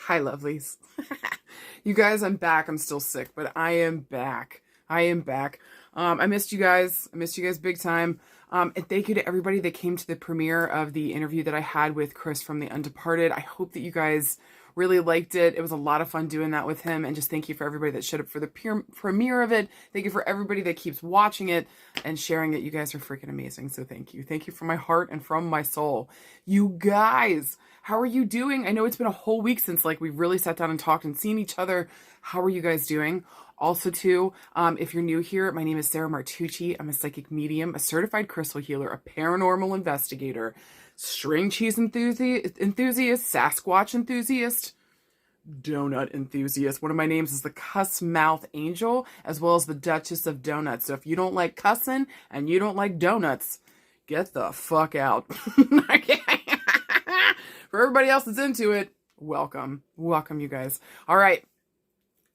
Hi, lovelies. You guys, I'm back. I'm still sick, but I am back. I am back. I missed you guys. I missed you guys big time. And thank you to everybody that came to the premiere of the interview that I had with Chris from The Undeparted. I hope that you guys really liked it. It was a lot of fun doing that with him. And just thank you for everybody that showed up for the premiere of it. Thank you for everybody that keeps watching it and sharing it. You guys are freaking amazing. So thank you. Thank you from my heart and from my soul. You guys, how are you doing? I know it's been a whole week since we've really sat down and talked and seen each other. How are you guys doing? Also, too, if you're new here, my name is Sarah Martucci. I'm a psychic medium, a certified crystal healer, a paranormal investigator, string cheese enthusiast, Sasquatch enthusiast, donut enthusiast. One of my names is the Cuss Mouth Angel, as well as the Duchess of Donuts. So if you don't like cussing and you don't like donuts, get the fuck out. For everybody else that's into it, welcome. Welcome, you guys. All right.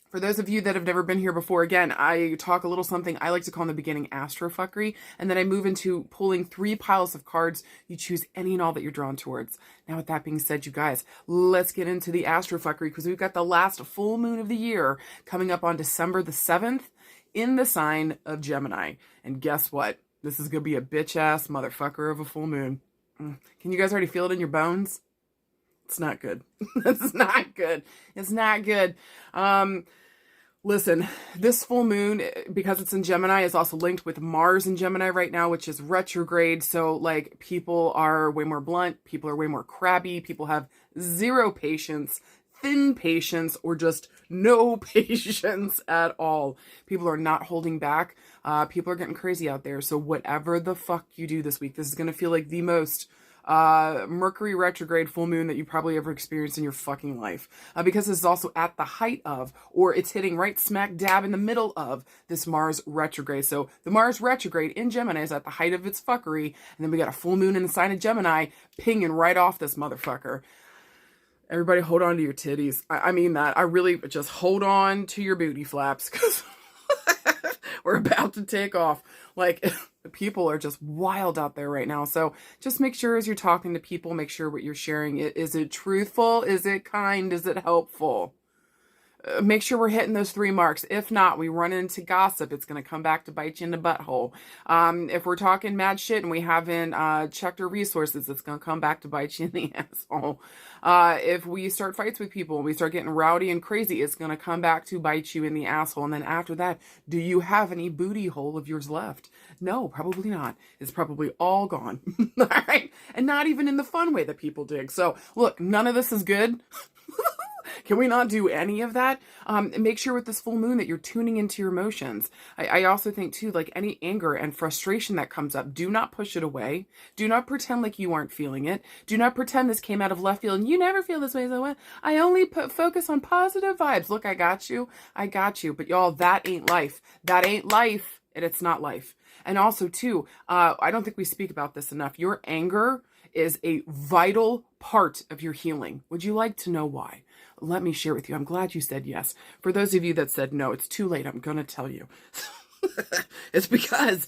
For those of you that have never been here before, again, I talk a little something I like to call in the beginning astrofuckery, and then I move into pulling 3 piles of cards. You choose any and all that you're drawn towards. Now, with that being said, you guys, let's get into the astrofuckery, because we've got the last full moon of the year coming up on December the 7th in the sign of Gemini. And guess what? This is going to be a bitch-ass motherfucker of a full moon. Can you guys already feel it in your bones? It's not good. It's not good. It's not good. Listen, this full moon, because it's in Gemini, is also linked with Mars in Gemini right now, which is retrograde. So, people are way more blunt. People are way more crabby. People have zero patience, thin patience, or just no patience at all. People are not holding back. People are getting crazy out there. So whatever the fuck you do this week, this is going to feel like the most Mercury retrograde full moon that you probably ever experienced in your fucking life, because this is also at the height of, or it's hitting right smack dab in the middle of, this Mars retrograde. So the Mars retrograde in Gemini is at the height of its fuckery, and then we got a full moon in the sign of Gemini pinging right off this motherfucker. Everybody hold on to your titties. I mean that. I really just hold on to your booty flaps, because we're about to take off. People are just wild out there right now. So just make sure as you're talking to people, make sure what you're sharing, is it truthful? Is it kind? Is it helpful? Make sure we're hitting those 3 marks. If not, we run into gossip. It's going to come back to bite you in the butthole. If we're talking mad shit and we haven't checked our resources, it's going to come back to bite you in the asshole. If we start fights with people and we start getting rowdy and crazy, it's going to come back to bite you in the asshole. And then after that, do you have any booty hole of yours left? No, probably not. It's probably all gone. All right? And not even in the fun way that people dig. So look, none of this is good. Can we not do any of that? Make sure with this full moon that you're tuning into your emotions. I also think too, any anger and frustration that comes up, do not push it away. Do not pretend like you aren't feeling it. Do not pretend this came out of left field and you never feel this way. So I only focus on positive vibes. Look, I got you. I got you. But y'all, that ain't life. That ain't life. And it's not life. And also too, I don't think we speak about this enough. Your anger is a vital part of your healing. Would you like to know why? Let me share with you. I'm glad you said yes. For those of you that said no, it's too late. I'm going to tell you. It's because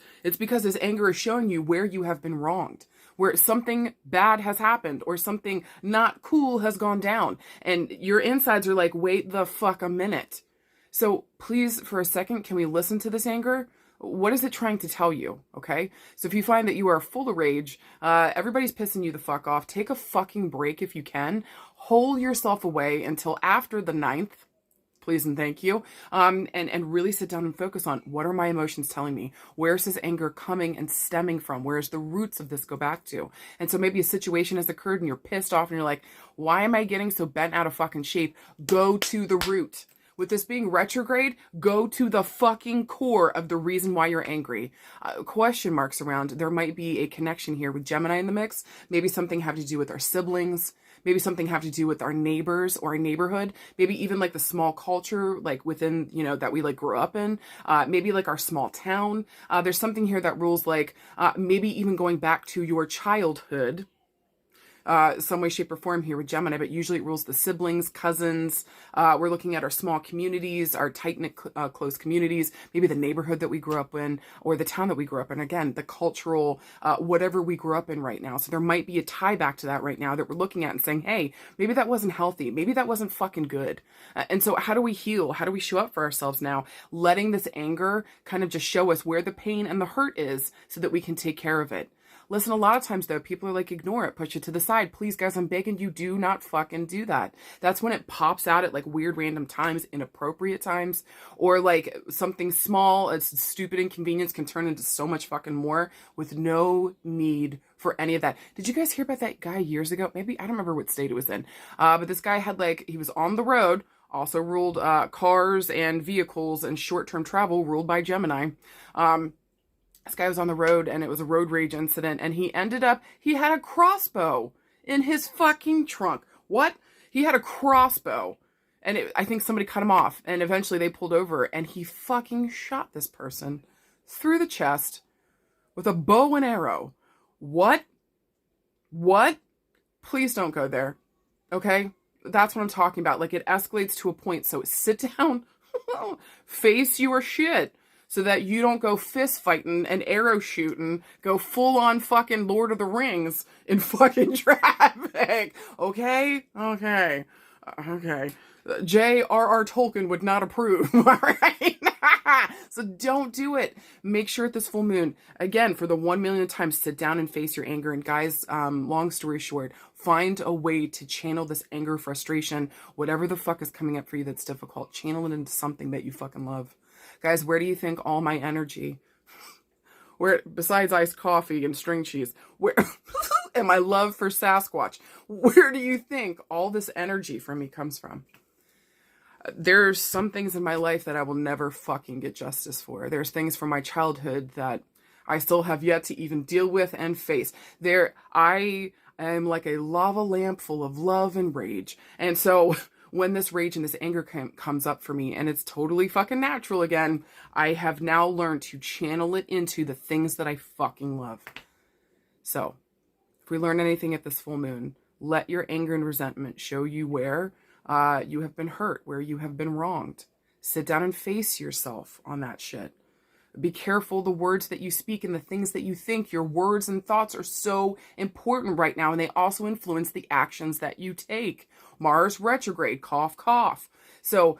this anger is showing you where you have been wronged, where something bad has happened or something not cool has gone down. And your insides are like, wait the fuck a minute. So please, for a second, can we listen to this anger? What is it trying to tell you? Okay. So if you find that you are full of rage, everybody's pissing you the fuck off, take a fucking break if you can. Hold yourself away until after the 9th, please and thank you. And really sit down and focus on, what are my emotions telling me? Where's this anger coming and stemming from? Where's the roots of this go back to? And so maybe a situation has occurred and you're pissed off and you're like, why am I getting so bent out of fucking shape? Go to the root. With this being retrograde, go to the fucking core of the reason why you're angry. Question marks around, there might be a connection here with Gemini in the mix. Maybe something have to do with our siblings. Maybe something have to do with our neighbors or our neighborhood. Maybe even the small culture, within, that we grew up in. Maybe our small town. There's something here that rules maybe even going back to your childhood. some way, shape, or form here with Gemini, but usually it rules the siblings, cousins. We're looking at our small communities, our tight-knit, close communities, maybe the neighborhood that we grew up in, or the town that we grew up in. Again, the cultural, whatever we grew up in right now. So there might be a tie back to that right now that we're looking at and saying, hey, maybe that wasn't healthy. Maybe that wasn't fucking good. And so how do we heal? How do we show up for ourselves now? Letting this anger kind of just show us where the pain and the hurt is so that we can take care of it. Listen, a lot of times though, people are like, ignore it, push it to the side. Please, guys, I'm begging you, do not fucking do that. That's when it pops out at like weird random times, inappropriate times, or like something small, a stupid inconvenience can turn into so much fucking more with no need for any of that. Did you guys hear about that guy years ago? Maybe, I don't remember what state it was in, but this guy had like, he was on the road, also ruled cars and vehicles and short-term travel ruled by Gemini. This guy was on the road and it was a road rage incident and he had a crossbow in his fucking trunk. What? He had a crossbow and I think somebody cut him off and eventually they pulled over and he fucking shot this person through the chest with a bow and arrow. What? What? Please don't go there. Okay? That's what I'm talking about. Like it escalates to a point. So sit down, face your shit. So that you don't go fist fighting and arrow shooting, go full on fucking Lord of the Rings in fucking traffic. Okay? Okay. Okay. J.R.R. Tolkien would not approve. All right? So don't do it. Make sure at this full moon, again, for the 1 million times, sit down and face your anger. And guys, long story short, find a way to channel this anger, frustration, whatever the fuck is coming up for you that's difficult. Channel it into something that you fucking love. Guys, where do you think all my energy, where besides iced coffee and string cheese, where and my love for Sasquatch, where do you think all this energy from me comes from? There's some things in my life that I will never fucking get justice for. There's things from my childhood that I still have yet to even deal with and face. I am like a lava lamp full of love and rage. And so when this rage and this anger comes up for me, and it's totally fucking natural again, I have now learned to channel it into the things that I fucking love. So, if we learn anything at this full moon, let your anger and resentment show you where you have been hurt, where you have been wronged. Sit down and face yourself on that shit. Be careful the words that you speak and the things that you think. Your words and thoughts are so important right now, and they also influence the actions that you take. Mars retrograde, cough, cough. So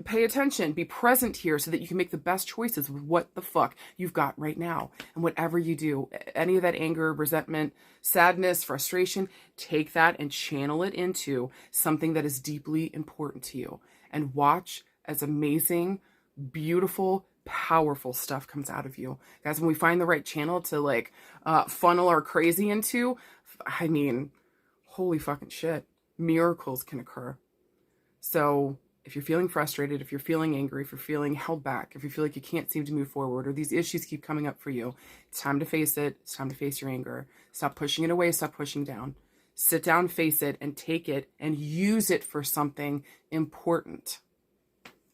pay attention, be present here so that you can make the best choices with what the fuck you've got right now. And whatever you do, any of that anger, resentment, sadness, frustration, take that and channel it into something that is deeply important to you. And watch as amazing, beautiful, powerful stuff comes out of you. Guys, when we find the right channel to like funnel our crazy into, I mean, holy fucking shit, miracles can occur. So if you're feeling frustrated, if you're feeling angry, if you're feeling held back, if you feel like you can't seem to move forward, or these issues keep coming up for you, it's time to face it. It's time to face your anger. Stop pushing it away. Stop pushing down. Sit down, face it, and take it and use it for something important.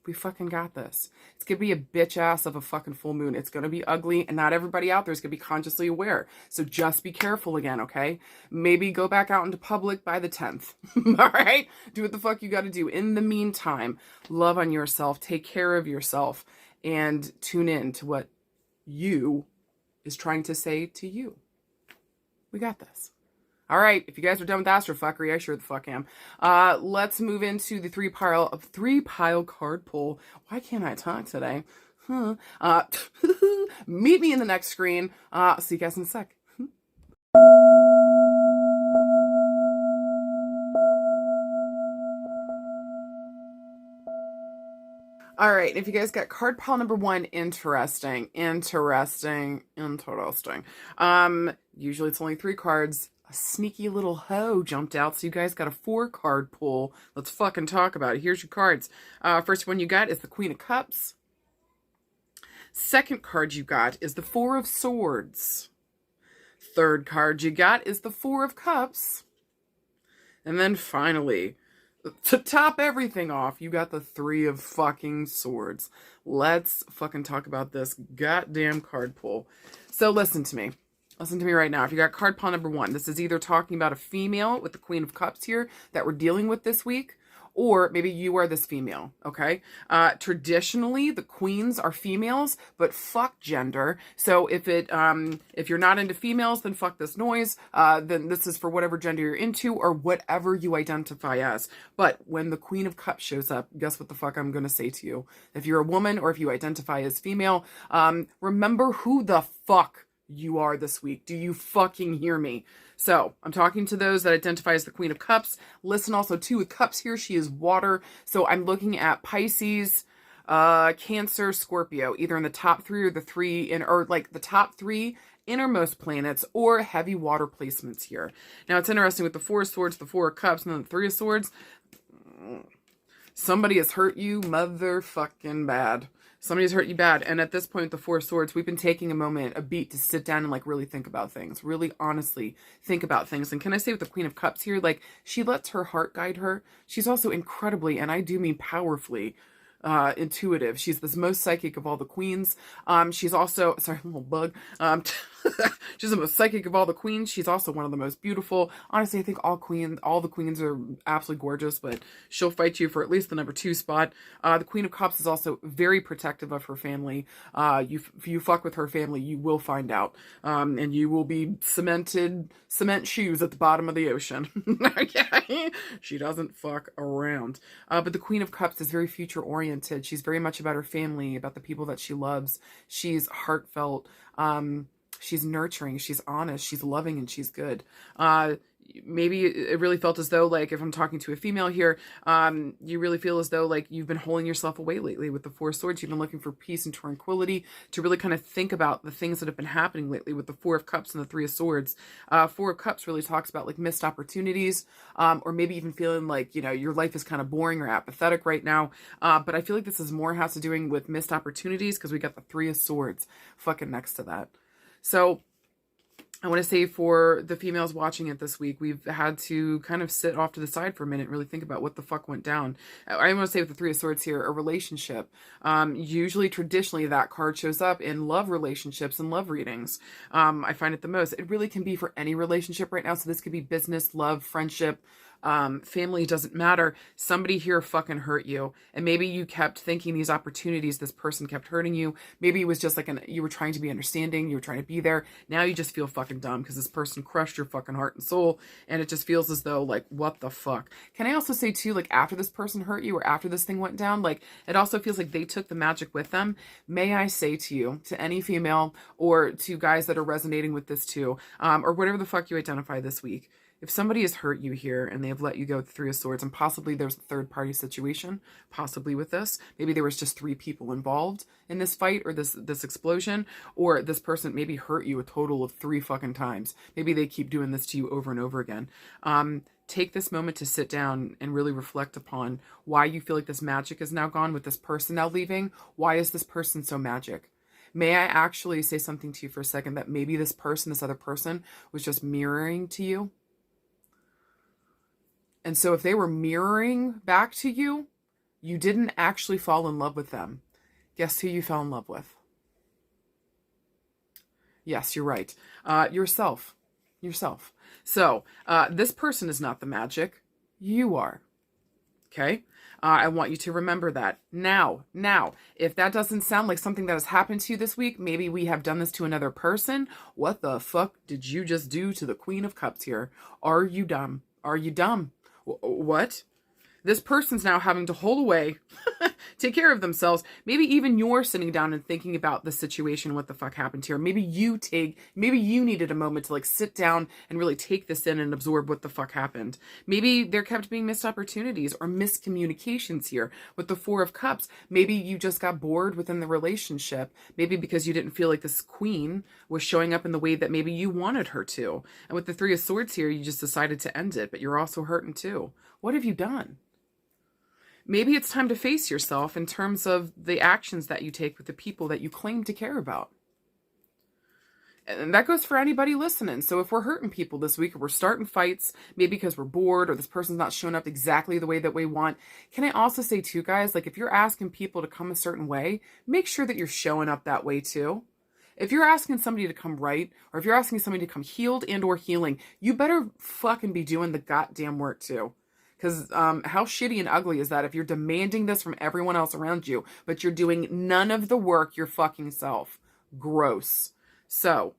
We fucking got this. It's going to be a bitch ass of a fucking full moon. It's going to be ugly, and not everybody out there is going to be consciously aware. So just be careful again, okay? Maybe go back out into public by the 10th. All right? Do what the fuck you got to do. In the meantime, love on yourself, take care of yourself, and tune in to what you is trying to say to you. We got this. All right, if you guys are done with astrofuckery, I sure the fuck am. Let's move into the three pile card pull. Why can't I talk today? Meet me in the next screen. See you guys in a sec. All right, if you guys got card pile number 1, interesting. Usually it's only 3 cards. A sneaky little hoe jumped out, so you guys got a 4-card pull. Let's fucking talk about it. Here's your cards. First one you got is the Queen of Cups. Second card you got is the 4 of Swords. Third card you got is the 4 of Cups. And then finally, to top everything off, you got the 3 of fucking Swords. Let's fucking talk about this goddamn card pull. So listen to me. Listen to me right now. If you got card pile number 1, this is either talking about a female with the Queen of Cups here that we're dealing with this week, or maybe you are this female, okay? Traditionally, the queens are females, but fuck gender. So if you're not into females, then fuck this noise. Then this is for whatever gender you're into or whatever you identify as. But when the Queen of Cups shows up, guess what the fuck I'm gonna say to you? If you're a woman or if you identify as female, remember who the fuck you are this week. Do you fucking hear me? So I'm talking to those that identify as the Queen of Cups. Listen also too, with Cups here, she is water. So I'm looking at Pisces, Cancer, Scorpio, either in the top 3 or the top 3 innermost planets or heavy water placements here. Now it's interesting with the 4 of Swords, the 4 of Cups, and then the 3 of Swords. Somebody has hurt you motherfucking bad. Somebody's hurt you bad. And at this point, the 4 of Swords, we've been taking a beat to sit down and like really think about things. Really honestly think about things. And can I say with the Queen of Cups here, like she lets her heart guide her. She's also incredibly, and I do mean powerfully, intuitive. She's the most psychic of all the queens. She's also, sorry, a little bug. She's the most psychic of all the queens. She's also one of the most beautiful. Honestly, I think all the queens are absolutely gorgeous, but she'll fight you for at least the number 2 spot. The Queen of Cups is also very protective of her family. If you fuck with her family, you will find out. And you will be cement shoes at the bottom of the ocean. Okay? She doesn't fuck around. But the Queen of Cups is very future oriented. She's very much about her family, about the people that she loves. She's heartfelt. She's nurturing, she's honest, she's loving, and she's good. Maybe it really felt as though, like, if I'm talking to a female here, you really feel as though, like, you've been holding yourself away lately with the 4 of Swords. You've been looking for peace and tranquility to really kind of think about the things that have been happening lately with the 4 of Cups and the 3 of Swords. 4 of Cups really talks about, like, missed opportunities, or maybe even feeling like, you know, your life is kind of boring or apathetic right now. But I feel like this is more has to doing with missed opportunities because we got the 3 of Swords fucking next to that. So I want to say for the females watching it this week, we've had to kind of sit off to the side for a minute and really think about what the fuck went down. I want to say with the 3 of Swords here, a relationship. Usually, traditionally, that card shows up in love relationships and love readings. I find it the most. It really can be for any relationship right now. So this could be business, love, friendship, family, doesn't matter. Somebody here fucking hurt you. And maybe you kept thinking these opportunities, this person kept hurting you. Maybe it was just like you were trying to be understanding. You were trying to be there. Now you just feel fucking dumb because this person crushed your fucking heart and soul. And it just feels as though like, what the fuck? Can I also say too, like after this person hurt you or after this thing went down, like it also feels like they took the magic with them. May I say to you, to any female or to guys that are resonating with this too, or whatever the fuck you identify this week, if somebody has hurt you here and they have let you go with the 3 of Swords, and possibly there's a third party situation, possibly with this, maybe there was just 3 people involved in this fight or this explosion, or this person maybe hurt you a total of 3 fucking times. Maybe they keep doing this to you over and over again. Take this moment to sit down and really reflect upon why you feel like this magic is now gone with this person now leaving. Why is this person so magic? May I actually say something to you for a second that maybe this other person was just mirroring to you? And so if they were mirroring back to you, you didn't actually fall in love with them. Guess who you fell in love with? Yes, you're right. Yourself. So this person is not the magic. You are. Okay? I want you to remember that. Now, if that doesn't sound like something that has happened to you this week, maybe we have done this to another person. What the fuck did you just do to the Queen of Cups here? Are you dumb? Are you dumb? What? This person's now having to hold away, take care of themselves. Maybe even you're sitting down and thinking about the situation, what the fuck happened here. Maybe you needed a moment to like sit down and really take this in and absorb what the fuck happened. Maybe there kept being missed opportunities or miscommunications here with the 4 of Cups. Maybe you just got bored within the relationship. Maybe because you didn't feel like this queen was showing up in the way that maybe you wanted her to. And with the 3 of Swords here, you just decided to end it, but you're also hurting too. What have you done? Maybe it's time to face yourself in terms of the actions that you take with the people that you claim to care about. And that goes for anybody listening. So if we're hurting people this week or we're starting fights, maybe because we're bored or this person's not showing up exactly the way that we want, can I also say too, guys, like if you're asking people to come a certain way, make sure that you're showing up that way too. If you're asking somebody to come right, or if you're asking somebody to come healed and or healing, you better fucking be doing the goddamn work too. Because how shitty and ugly is that if you're demanding this from everyone else around you, but you're doing none of the work your fucking self? Gross. So,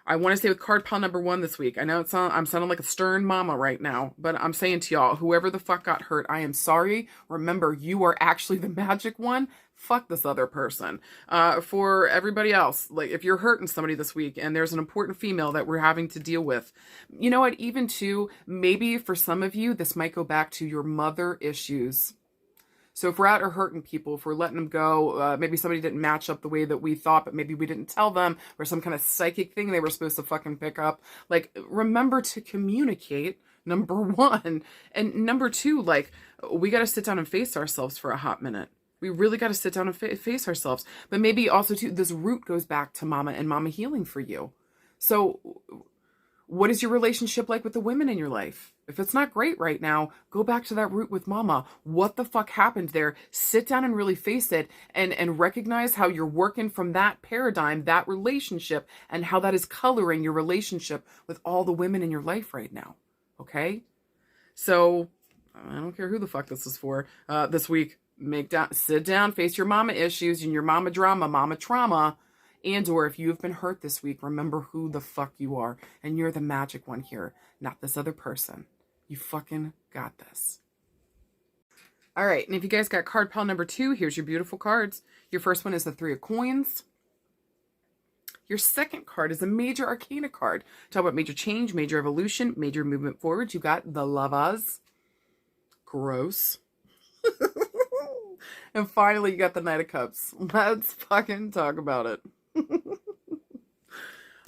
I want to stay with card pile number 1 this week. I know I'm sounding like a stern mama right now, but I'm saying to y'all, whoever the fuck got hurt, I am sorry. Remember, you are actually the magic one. Fuck this other person. For everybody else, like if you're hurting somebody this week and there's an important female that we're having to deal with, you know what, even too, maybe for some of you, this might go back to your mother issues. So if we're out or hurting people, if we're letting them go, maybe somebody didn't match up the way that we thought, but maybe we didn't tell them, or some kind of psychic thing they were supposed to fucking pick up. Like, remember to communicate, number 1. And number 2, like, we got to sit down and face ourselves for a hot minute. We really got to sit down and face ourselves. But maybe also, too, this root goes back to mama and mama healing for you. So what is your relationship like with the women in your life? If it's not great right now, go back to that root with mama. What the fuck happened there? Sit down and really face it and recognize how you're working from that paradigm, that relationship, and how that is coloring your relationship with all the women in your life right now. Okay? So, I don't care who the fuck this is for this week. Sit down, face your mama issues and your mama drama, mama trauma. And or if you have been hurt this week, remember who the fuck you are. And you're the magic one here, not this other person. You fucking got this. All right, and if you guys got card pile number 2, here's your beautiful cards. Your first one is the 3 of Coins. Your second card is a major arcana card. Talk about major change, major evolution, major movement forward. You got the Lovelies. Gross. And finally, you got the Knight of Cups. Let's fucking talk about it.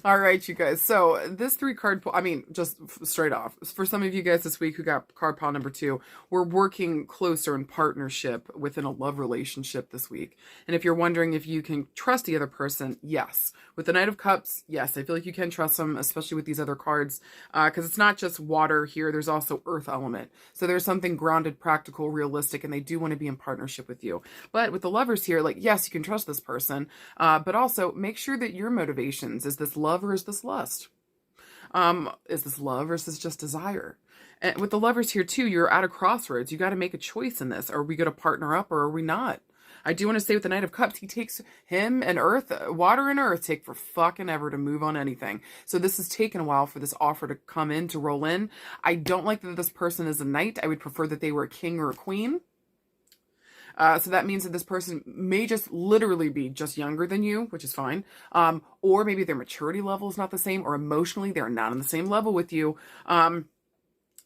All right, you guys. So this 3 card, just straight off, for some of you guys this week who got card pile number 2, we're working closer in partnership within a love relationship this week. And if you're wondering if you can trust the other person, yes. With the Knight of Cups, yes, I feel like you can trust them, especially with these other cards, because it's not just water here. There's also earth element. So there's something grounded, practical, realistic, and they do want to be in partnership with you. But with the Lovers here, like, yes, you can trust this person, but also make sure that your motivations, is this love or is this lust? Is this love or is this just desire? And with the Lovers here too, you're at a crossroads. You got to make a choice in this. Are we going to partner up or are we not? I do want to say with the Knight of Cups, him and earth, water and earth take for fucking ever to move on anything. So this has taken a while for this offer to come in, to roll in. I don't like that this person is a knight. I would prefer that they were a king or a queen. So that means that this person may just literally be just younger than you, which is fine. Or maybe their maturity level is not the same, or emotionally they're not on the same level with you.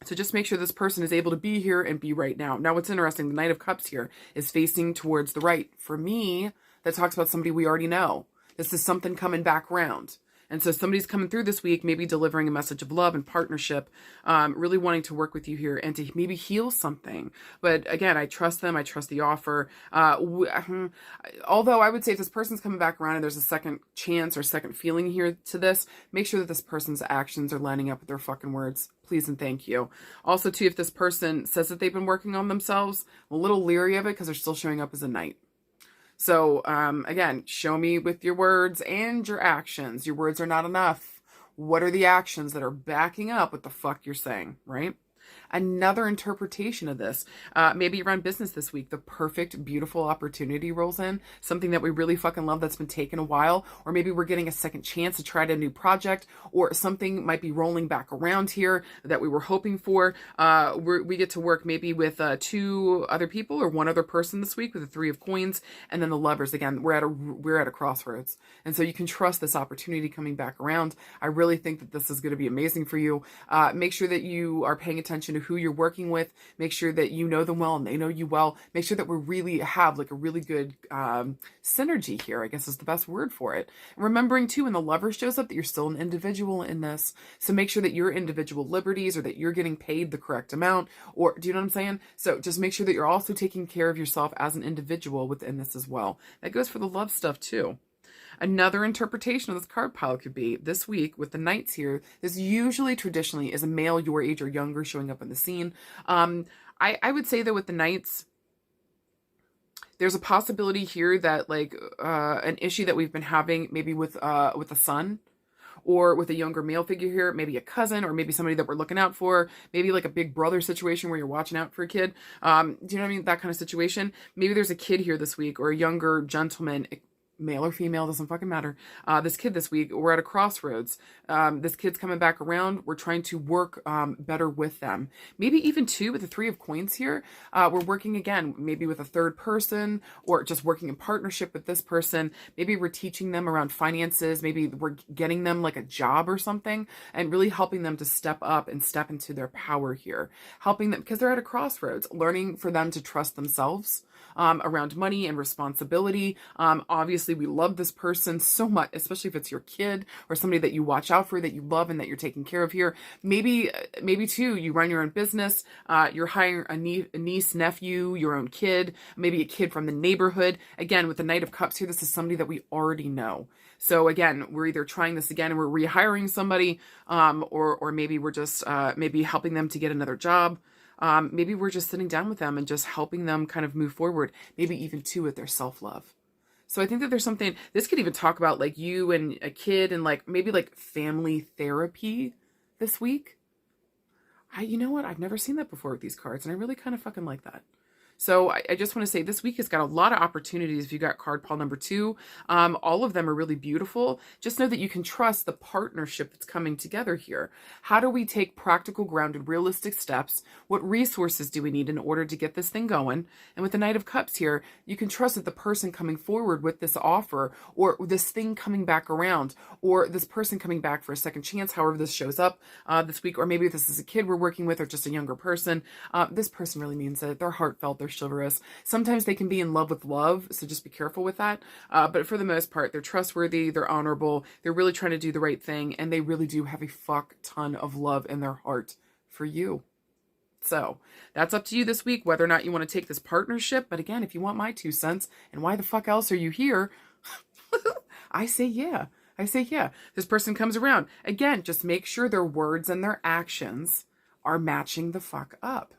So just make sure this person is able to be here and be right now. Now, what's interesting, the Knight of Cups here is facing towards the right. For me, that talks about somebody we already know. This is something coming back around. And so somebody's coming through this week, maybe delivering a message of love and partnership, really wanting to work with you here and to maybe heal something. But again, I trust them. I trust the offer. Although I would say if this person's coming back around and there's a second chance or second feeling here to this, make sure that this person's actions are lining up with their fucking words. Please and thank you. Also, too, if this person says that they've been working on themselves, I'm a little leery of it because they're still showing up as a knight. So, again, show me with your words and your actions. Your words are not enough. What are the actions that are backing up what the fuck you're saying, right? Another interpretation of this, maybe you run business this week, the perfect, beautiful opportunity rolls in, something that we really fucking love that's been taking a while, or maybe we're getting a second chance to try a new project, or something might be rolling back around here that we were hoping for. We get to work maybe with 2 other people or 1 other person this week with the 3 of Coins, and then the Lovers. Again, we're at a crossroads, and so you can trust this opportunity coming back around. I really think that this is going to be amazing for you. Make sure that you are paying attention to who you're working with. Make sure that you know them well and they know you well. Make sure that we really have like a really good synergy here, I guess is the best word for it. Remembering too, when the Lover shows up, that you're still an individual in this. So make sure that your individual liberties, or that you're getting paid the correct amount, or do you know what I'm saying? So just make sure that you're also taking care of yourself as an individual within this as well. That goes for the love stuff too. Another interpretation of this card pile could be this week with the Knights here. This usually traditionally is a male your age or younger showing up in the scene. I would say that with the Knights, There's a possibility here that like an issue that we've been having maybe with a son or with a younger male figure here, maybe a cousin or maybe somebody that we're looking out for, maybe like a big brother situation where you're watching out for a kid. Do you know what I mean? That kind of situation. Maybe there's a kid here this week or a younger gentleman, male or female, doesn't fucking matter. This kid this week, we're at a crossroads. This kid's coming back around. We're trying to work better with them. Maybe even two with the Three of Coins here. We're working again, maybe with a third person or just working in partnership with this person. Maybe we're teaching them around finances. Maybe we're getting them like a job or something and really helping them to step up and step into their power here. Helping them because they're at a crossroads, learning for them to trust themselves. Around money and responsibility. Obviously, we love this person so much, especially if it's your kid or somebody that you watch out for, that you love and that you're taking care of here. Maybe too, you run your own business. You're hiring a niece, nephew, your own kid, maybe a kid from the neighborhood. Again, with the Knight of Cups here, this is somebody that we already know. So again, we're either trying this again and we're rehiring somebody, or maybe we're just maybe helping them to get another job. Maybe we're just sitting down with them and just helping them kind of move forward, maybe even too with their self-love. So I think that there's something, this could even talk about like you and a kid and like maybe like family therapy this week. You know what? I've never seen that before with these cards and I really kind of fucking like that. So I just want to say this week has got a lot of opportunities. If you got card pile number 2, all of them are really beautiful. Just know that you can trust the partnership that's coming together here. How do we take practical, grounded, realistic steps? What resources do we need in order to get this thing going? And with the Knight of Cups here, you can trust that the person coming forward with this offer or this thing coming back around or this person coming back for a second chance, however this shows up this week, or maybe if this is a kid we're working with or just a younger person, this person really means it. They're heartfelt, they're chivalrous. Sometimes they can be in love with love, so just be careful with that. But for the most part, they're trustworthy, they're honorable, they're really trying to do the right thing, and they really do have a fuck ton of love in their heart for you. So that's up to you this week, whether or not you want to take this partnership. But again, if you want my 2 cents, and why the fuck else are you here? I say yeah. I say yeah. This person comes around. Again, just make sure their words and their actions are matching the fuck up.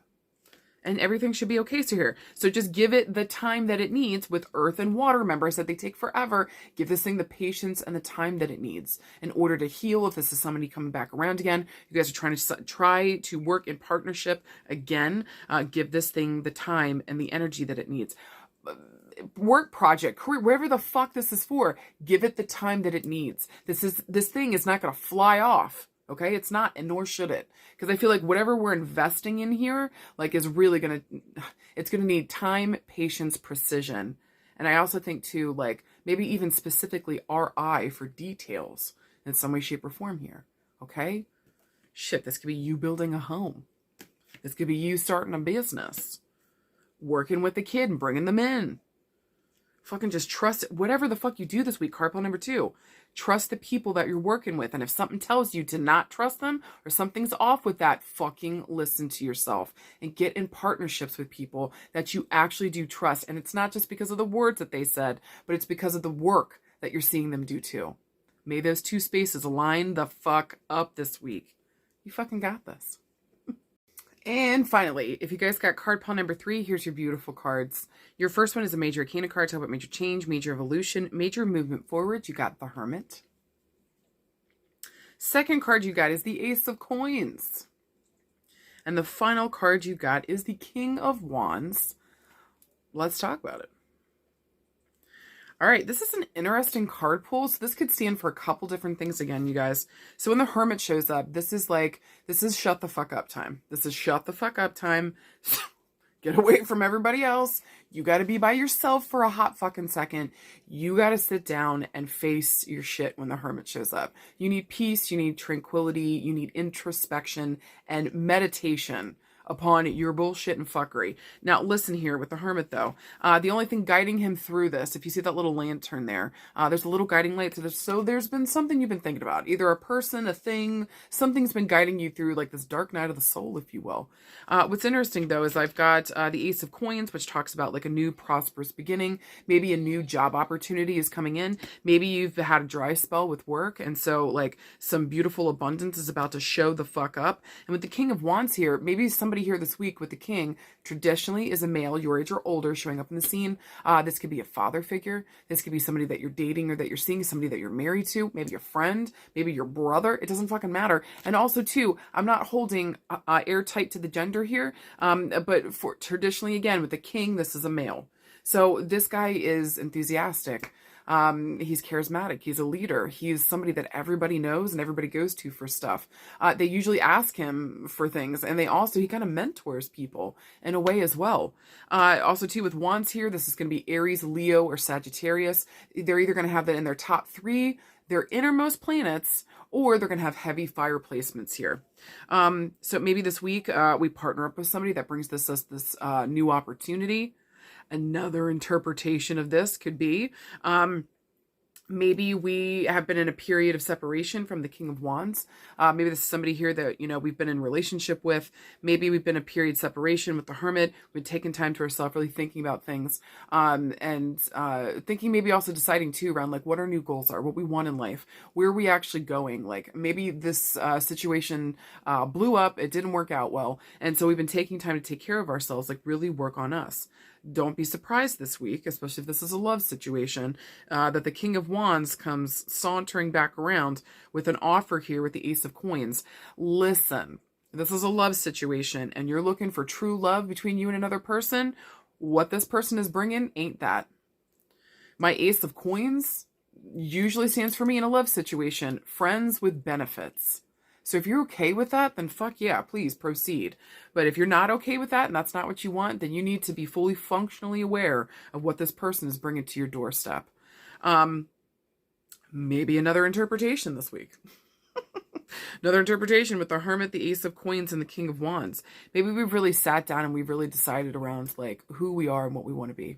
And everything should be okay here. So just give it the time that it needs with earth and water. Remember, I said they take forever. Give this thing the patience and the time that it needs in order to heal. If this is somebody coming back around again, you guys are try to work in partnership again. Give this thing the time and the energy that it needs. Work project, career, whatever the fuck this is for, give it the time that it needs. This thing is not going to fly off. Okay, it's not, and nor should it. Because I feel like whatever we're investing in here, like is really it's gonna need time, patience, precision. And I also think too, like maybe even specifically our eye for details in some way, shape, or form here. Okay? Shit, this could be you building a home. This could be you starting a business. Working with the kid and bringing them in. Fucking just trust it. Whatever the fuck you do this week, card pile number 2. Trust the people that you're working with. And if something tells you to not trust them or something's off with that, fucking listen to yourself and get in partnerships with people that you actually do trust. And it's not just because of the words that they said, but it's because of the work that you're seeing them do too. May those 2 spaces align the fuck up this week. You fucking got this. And finally, if you guys got card pile number 3, here's your beautiful cards. Your first one is a major arcana card. Talk about major change, major evolution, major movement forward. You got the Hermit. Second card you got is the Ace of Coins. And the final card you got is the King of Wands. Let's talk about it. All right, this is an interesting card pull. So this could stand for a couple different things again, you guys. So when the Hermit shows up, this is shut the fuck up time. This is shut the fuck up time. Get away from everybody else. You got to be by yourself for a hot fucking second. You got to sit down and face your shit when the Hermit shows up. You need peace, you need tranquility, you need introspection and meditation upon your bullshit and fuckery. Now, listen here with the Hermit, though. The only thing guiding him through this, if you see that little lantern there, there's a little guiding light. So there's been something you've been thinking about. Either a person, a thing, something's been guiding you through like this dark night of the soul, if you will. What's interesting, though, is I've got the Ace of Coins, which talks about like a new prosperous beginning. Maybe a new job opportunity is coming in. Maybe you've had a dry spell with work, and so like some beautiful abundance is about to show the fuck up. And with the King of Wands here, maybe somebody somebody here this week with the king traditionally is a male, your age or older, showing up in the scene. This could be a father figure. This could be somebody that you're dating or that you're seeing, somebody that you're married to, maybe a friend, maybe your brother. It doesn't fucking matter. And also, too, I'm not holding airtight to the gender here, but for traditionally, again, with the king, this is a male. So this guy is enthusiastic. He's charismatic. He's a leader. He's somebody that everybody knows and everybody goes to for stuff. They usually ask him for things, and he kind of mentors people in a way as well. Also, too, with wands here, this is going to be Aries, Leo, or Sagittarius. They're either going to have that in their top 3, their innermost planets, or they're going to have heavy fire placements here. So maybe this week we partner up with somebody that brings us this new opportunity. Another interpretation of this could be maybe we have been in a period of separation from the King of Wands. Maybe this is somebody here that, we've been in a relationship with. Maybe we've been in a period of separation with the Hermit. We've taken time to ourselves, really thinking about things, and thinking, maybe also deciding too around like what our new goals are, what we want in life, where are we actually going. Like maybe this situation blew up, it didn't work out well. And so we've been taking time to take care of ourselves, like really work on us. Don't be surprised this week, especially if this is a love situation, that the King of Wands comes sauntering back around with an offer here with the Ace of Coins. Listen, this is a love situation and you're looking for true love between you and another person. What this person is bringing ain't that. My Ace of Coins usually stands for me in a love situation, friends with benefits. So if you're okay with that, then fuck yeah, please proceed. But if you're not okay with that and that's not what you want, then you need to be fully functionally aware of what this person is bringing to your doorstep. Maybe another interpretation this week. Another interpretation with the Hermit, the Ace of Coins, and the King of Wands. Maybe we've really sat down and we've really decided around like who we are and what we want to be.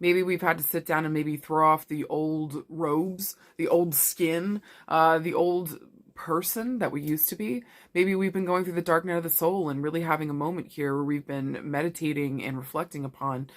Maybe we've had to sit down and maybe throw off the old robes, the old skin, the old person that we used to be. Maybe we've been going through the dark night of the soul and really having a moment here where we've been meditating and reflecting upon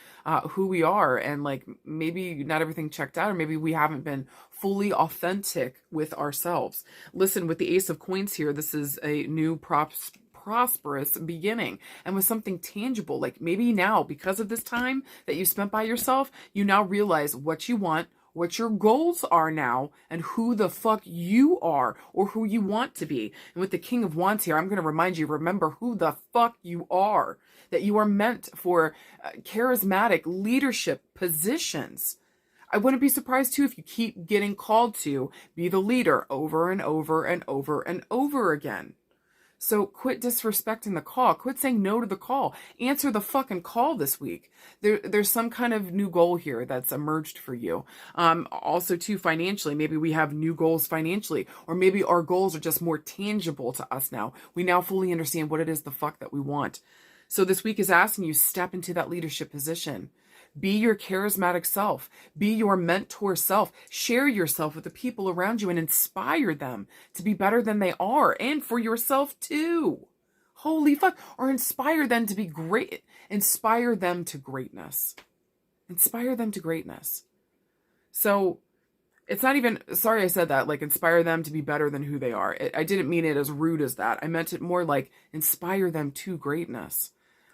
who we are, and like maybe not everything checked out, or maybe we haven't been fully authentic with ourselves. Listen, with the Ace of Coins here, this is a new prosperous beginning, and with something tangible. Like maybe now, because of this time that you spent by yourself, you now realize what you want, what your goals are now, and who the fuck you are or who you want to be. And with the King of Wands here, I'm going to remind you, remember who the fuck you are, that you are meant for charismatic leadership positions. I wouldn't be surprised too if you keep getting called to be the leader over and over and over and over again. So quit disrespecting the call. Quit saying no to the call. Answer the fucking call this week. There's some kind of new goal here that's emerged for you. Also, too, financially, maybe we have new goals financially, or maybe our goals are just more tangible to us now. We now fully understand what it is the fuck that we want. So this week is asking you, step into that leadership position. Be your charismatic self. Be your mentor self. Share yourself with the people around you and inspire them to be better than they are, and for yourself too. Holy fuck. Or inspire them to be great. Inspire them to greatness. Inspire them to greatness. So it's not even, sorry I said that, like inspire them to be better than who they are. I didn't mean it as rude as that. I meant it more like inspire them to greatness.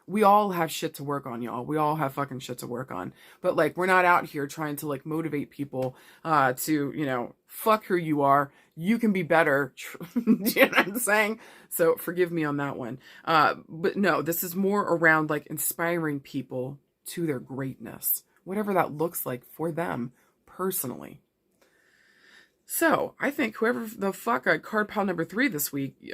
We all have shit to work on, y'all. We all have fucking shit to work on. But like, we're not out here trying to like motivate people to, fuck who you are. You can be better. You know what I'm saying? So forgive me on that one. But no, this is more around like inspiring people to their greatness, whatever that looks like for them personally. So I think whoever the fuck got card pile number 3 this week, you've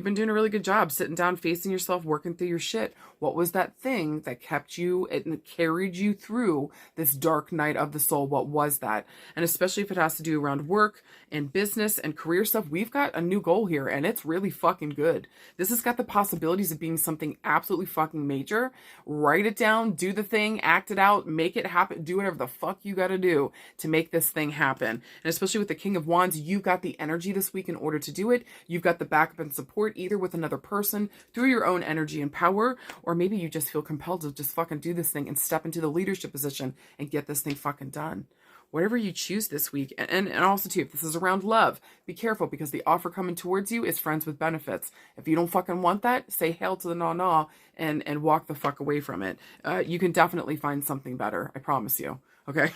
been doing a really good job sitting down, facing yourself, working through your shit. What was that thing that kept you and carried you through this dark night of the soul? What was that? And especially if it has to do around work and business and career stuff, we've got a new goal here and it's really fucking good. This has got the possibilities of being something absolutely fucking major. Write it down, do the thing, act it out, make it happen, do whatever the fuck you gotta do to make this thing happen. And especially with the King of Wands, you've got the energy this week in order to do it. You've got the backup and support either with another person through your own energy and power, or maybe you just feel compelled to just fucking do this thing and step into the leadership position and get this thing fucking done. whatever you choose this week. And also too, if this is around love, be careful, because the offer coming towards you is friends with benefits. If you don't fucking want that, say hail to the nah and walk the fuck away from it. You can definitely find something better. I promise you. Okay.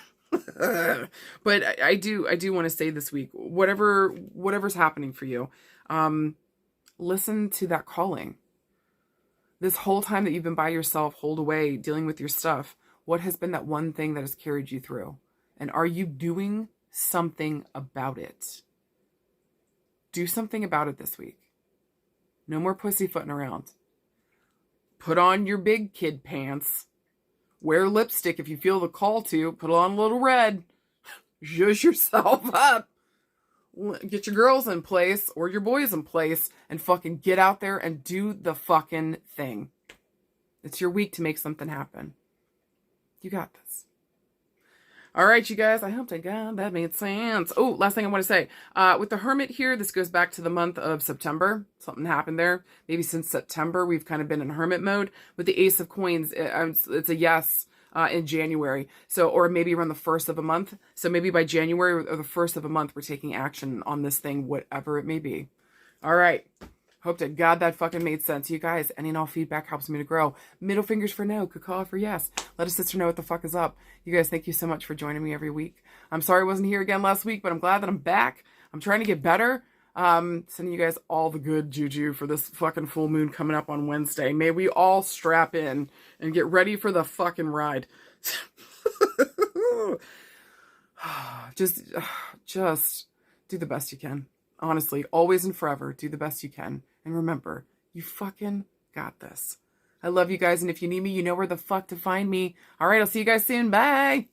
But I do want to say this week, whatever's happening for you, listen to that calling. This whole time that you've been by yourself, holed away, dealing with your stuff, what has been that one thing that has carried you through? And are you doing something about it? Do something about it this week. No more pussyfooting around. Put on your big kid pants. Wear lipstick if you feel the call to. Put on a little red. Zhuzh yourself up. Get your girls in place or your boys in place and fucking get out there and do the fucking thing. It's your week to make something happen. You got this. All right, you guys. I hope to God that made sense. Oh, last thing I want to say. With the Hermit here, this goes back to the month of September. Something happened there. Maybe since September, we've kind of been in Hermit mode. With the Ace of Coins, it's a yes in January. So, or maybe around the first of a month. So maybe by January or the first of a month, we're taking action on this thing, whatever it may be. All right. Hope to God that fucking made sense. You guys, any and all feedback helps me to grow. Middle fingers for no, cacao for yes. Let a sister know what the fuck is up. You guys, thank you so much for joining me every week. I'm sorry I wasn't here again last week, but I'm glad that I'm back. I'm trying to get better. Sending you guys all the good juju for this fucking full moon coming up on Wednesday. May we all strap in and get ready for the fucking ride. Just do the best you can. Honestly, always and forever, do the best you can. And remember, you fucking got this. I love you guys, and if you need me, you know where the fuck to find me. All right, I'll see you guys soon. Bye!